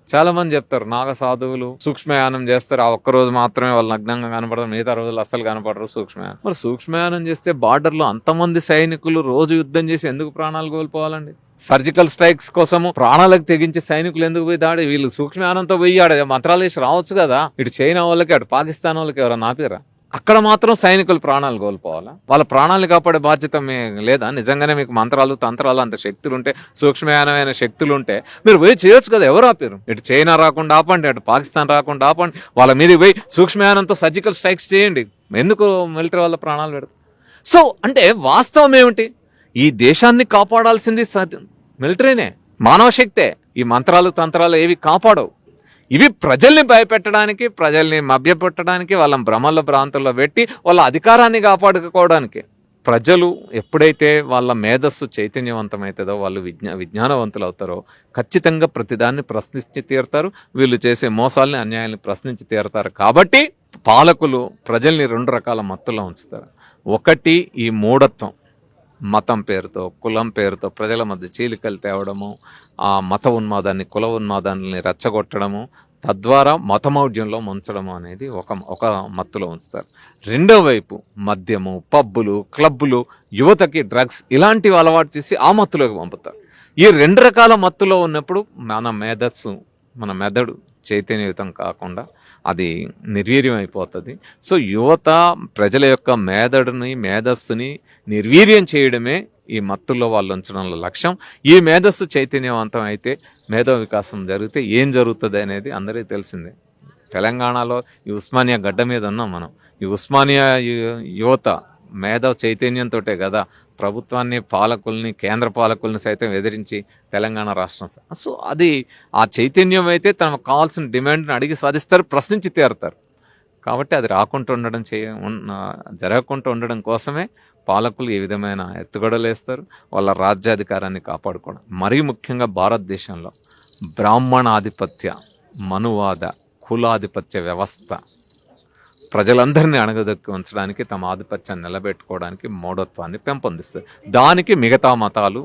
చాలా మంది చెప్తారు నాగ సాధువులు సూక్ష్మయానం చేస్తారు, ఆ ఒక్కరోజు మాత్రమే వాళ్ళు నగ్నంగా కనపడరు, మిగతా రోజులు అస్సలు కనపడరు సూక్ష్మయానం. మరి సూక్ష్మయానం చేస్తే బార్డర్ లో అంతమంది సైనికులు రోజు యుద్ధం చేసి ఎందుకు ప్రాణాలు కోల్పోవాలండి? సర్జికల్ స్ట్రైక్స్ కోసము ప్రాణాలకు తెగించే సైనికులు ఎందుకు పోయి దాడి? వీళ్ళు సూక్ష్మయానంతో పోయి ఆడ మంత్రాలు వేసి రావచ్చు కదా. ఇటు చైనా వాళ్ళకి అటు పాకిస్తాన్ వాళ్ళకి ఎవరైనా ఆపారా? అక్కడ మాత్రం సైనికులు ప్రాణాలు కోల్పోవాలా? వాళ్ళ ప్రాణాలు కాపాడే బాధ్యత లేదా? నిజంగానే మీకు మంత్రాలు తంత్రాలు అంత శక్తులు ఉంటే, సూక్ష్మయానమైన శక్తులు ఉంటే మీరు పోయి చేయొచ్చు కదా. ఎవరు ఆపారు? ఇటు చైనా రాకుండా ఆపండి, అటు పాకిస్తాన్ రాకుండా ఆపండి, వాళ్ళ మీదకి పోయి సూక్ష్మయానంతో సర్జికల్ స్ట్రైక్స్ చేయండి. ఎందుకు మిలిటరీ వాళ్ళ ప్రాణాలు పెడతారు? సో అంటే వాస్తవం ఏమిటి? ఈ దేశాన్ని కాపాడాల్సింది మిలిటరీనే, మానవ శక్తే. ఈ మంత్రాలు తంత్రాలు ఏవి కాపాడవు. ఇవి ప్రజల్ని భయపెట్టడానికి, ప్రజల్ని మభ్యపెట్టడానికి, వాళ్ళ భ్రమల ప్రాంతంలో పెట్టి వాళ్ళ అధికారాన్ని కాపాడుకోవడానికి. ప్రజలు ఎప్పుడైతే వాళ్ళ మేధస్సు చైతన్యవంతమవుతుందో, వాళ్ళు విజ్ఞానవంతులు అవుతారో ఖచ్చితంగా ప్రతిదాన్ని ప్రశ్నించి తీరుతారు. వీళ్ళు చేసే మోసాలని, అన్యాయాన్ని ప్రశ్నించి తీరుతారు. కాబట్టి పాలకులు ప్రజల్ని 2 రకాల మత్తులో ఉంచుతారు. ఒకటి ఈ మూఢత్వం, మతం పేరుతో, కులం పేరుతో ప్రజల మధ్య చీలికలు తేవడము, ఆ మత ఉన్మాదాన్ని, కుల ఉన్మాదాన్ని రెచ్చగొట్టడము, తద్వారా మతమౌఢ్యంలో ముంచడము అనేది ఒక మత్తులో ఉంచుతారు. రెండో వైపు మద్యము, పబ్బులు, క్లబ్బులు, యువతకి డ్రగ్స్ ఇలాంటివి అలవాటు చేసి ఆ మత్తులోకి పంపుతారు. ఈ 2 రకాల మత్తులో ఉన్నప్పుడు మన మేధస్సు, మన మెదడు చైతన్యయుతం కాకుండా అది నిర్వీర్యం అయిపోతుంది. సో యువత ప్రజల యొక్క మేధడుని, మేధస్సుని నిర్వీర్యం చేయడమే ఈ మత్తుల్లో వాళ్ళు ఉంచడంలో లక్ష్యం. ఈ మేధస్సు చైతన్యవంతం అయితే, మేధో వికాసం జరిగితే ఏం జరుగుతుంది అనేది అందరికీ తెలిసిందే. తెలంగాణలో ఈ ఉస్మానియా గడ్డ మీద ఉన్నాం మనం. ఈ ఉస్మానియా యువత మేధో చైతన్యంతో కదా ప్రభుత్వాన్ని, పాలకుల్ని, కేంద్ర పాలకుల్ని సైతం ఎదిరించి తెలంగాణ రాష్ట్రం. సో అది ఆ చైతన్యం అయితే తనకు కావాల్సిన డిమాండ్ని అడిగి సాధిస్తారు, ప్రశ్నించి తీరుతారు. కాబట్టి అది రాకుండా ఉండడం జరగకుండా ఉండడం కోసమే పాలకులు ఏ విధమైన ఎత్తుగడలు వేస్తారు, వాళ్ళ రాజ్యాధికారాన్ని కాపాడుకోవడం. మరీ ముఖ్యంగా భారతదేశంలో బ్రాహ్మణాధిపత్య, మనువాద, కులాధిపత్య వ్యవస్థ ప్రజలందరినీ అణగదొక్కి ఉంచడానికి, తమ ఆధిపత్యాన్ని నిలబెట్టుకోవడానికి మూఢత్వాన్ని పెంపొందిస్తుంది. దానికి మిగతా మతాలు,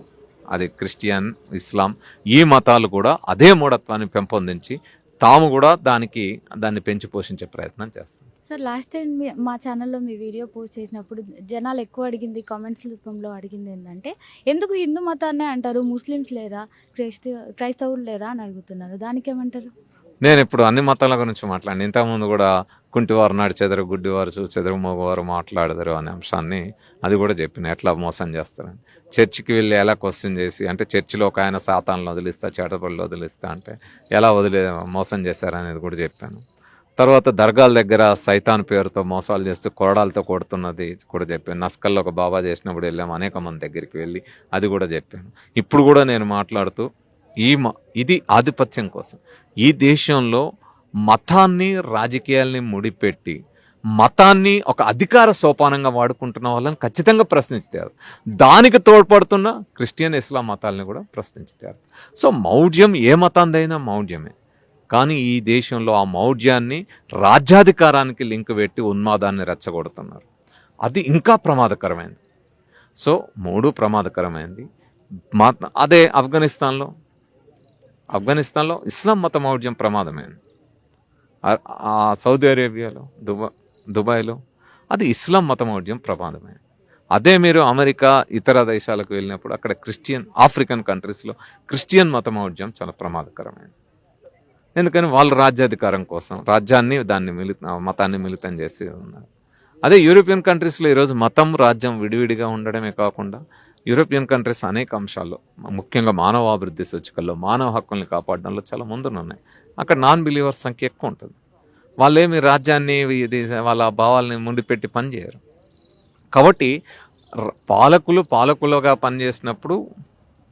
అది క్రిస్టియన్, ఇస్లాం, ఈ మతాలు కూడా అదే మూఢత్వాన్ని పెంపొందించి తాము కూడా దాన్ని పెంచి పోషించే ప్రయత్నం చేస్తాం. సార్, లాస్ట్ టైం మా ఛానల్లో మీ వీడియో పోస్ట్ చేసినప్పుడు జనాలు ఎక్కువ అడిగింది, కామెంట్స్ రూపంలో అడిగింది ఏంటంటే, ఎందుకు హిందూ మతాన్నే అంటారు, ముస్లిమ్స్ లేదా, క్రైస్తవులు లేరా అని అడుగుతున్నారు. దానికి ఏమంటారు? నేను ఇప్పుడు అన్ని మతాల గురించి మాట్లాడిన. ఇంతకుముందు కూడా కుంటివారు నడిచెదరు, గుడ్డివారు చూచెదరు, మగవారు మాట్లాడదరు అనే అంశాన్ని అది కూడా చెప్పిన, ఎట్లా మోసం చేస్తారని. చర్చికి వెళ్ళి ఎలా క్వశ్చన్ చేసి, అంటే చర్చిలో ఒక ఆయన సాతాన్లు వదిలిస్తా, చేటపళ్ళు వదిలిస్తా అంటే ఎలా మోసం చేశారనేది కూడా చెప్పాను. తర్వాత దర్గాల దగ్గర సైతాన్ పేరుతో మోసాలు చేస్తూ కొరడాలతో కొడుతున్నది కూడా చెప్పాను. నస్కల్లో ఒక బాబా చేసినప్పుడు వెళ్ళాము, అనేక మంది దగ్గరికి వెళ్ళి అది కూడా చెప్పాను. ఇప్పుడు కూడా నేను మాట్లాడుతూ ఇది ఆధిపత్యం కోసం. ఈ దేశంలో మతాన్ని, రాజకీయాల్ని ముడిపెట్టి మతాన్ని ఒక అధికార సోపానంగా వాడుకుంటున్న వాళ్ళని ఖచ్చితంగా ప్రశ్నించారు. దానికి తోడ్పడుతున్న క్రిస్టియన్, ఇస్లాం మతాలని కూడా ప్రశ్నించారు. సో మౌఢ్యం ఏ మతాందైనా మౌఢ్యమే. కానీ ఈ దేశంలో ఆ మౌఢ్యాన్ని రాజ్యాధికారానికి లింక్ పెట్టి ఉన్మాదాన్ని రెచ్చగొడుతున్నారు. అది ఇంకా ప్రమాదకరమైంది. సో 3 ప్రమాదకరమైంది. అదే ఆఫ్ఘనిస్తాన్లో ఇస్లాం మత మౌఢ్యం ప్రమాదమైంది. సౌదీ అరేబియాలో, దుబాయ్లో అది ఇస్లాం మత మౌఢ్యం ప్రమాదమైంది. అదే మీరు అమెరికా, ఇతర దేశాలకు వెళ్ళినప్పుడు అక్కడ క్రిస్టియన్, ఆఫ్రికన్ కంట్రీస్లో క్రిస్టియన్ మత మౌఢ్యం చాలా ప్రమాదకరమైంది. ఎందుకని వాళ్ళు రాజ్యాధికారం కోసం రాజ్యాన్ని, మతాన్ని మిళితం చేసి ఉన్నారు. అదే యూరోపియన్ కంట్రీస్లో ఈరోజు మతం, రాజ్యం విడివిడిగా ఉండడమే కాకుండా యూరోపియన్ కంట్రీస్ అనేక అంశాల్లో, ముఖ్యంగా మానవాభివృద్ధి సూచికల్లో, మానవ హక్కుల్ని కాపాడడంలో చాలా ముందున్నాయి. అక్కడ నాన్ బిలీవర్స్ సంఖ్య ఎక్కువ ఉంటుంది. వాళ్ళేమి రాజ్యాన్ని, వాళ్ళ భావాలని ముందుపెట్టి పనిచేయరు. కాబట్టి పాలకులుగా పనిచేసినప్పుడు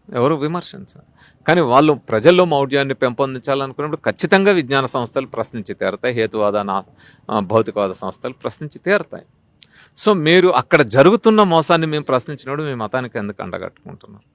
ఎవరు విమర్శించారు. కానీ వాళ్ళు ప్రజల్లో మౌఢ్యాన్ని పెంపొందించాలనుకున్నప్పుడు ఖచ్చితంగా విజ్ఞాన సంస్థలు ప్రశ్నించి తీరుతాయి, హేతువాద, భౌతికవాద సంస్థలు ప్రశ్నించి తీరుతాయి. సో మీరు అక్కడ జరుగుతున్న మోసాన్ని మేము ప్రశ్నించినప్పుడు మీ మతానికి ఎందుకు అండగట్టుకుంటున్నారు?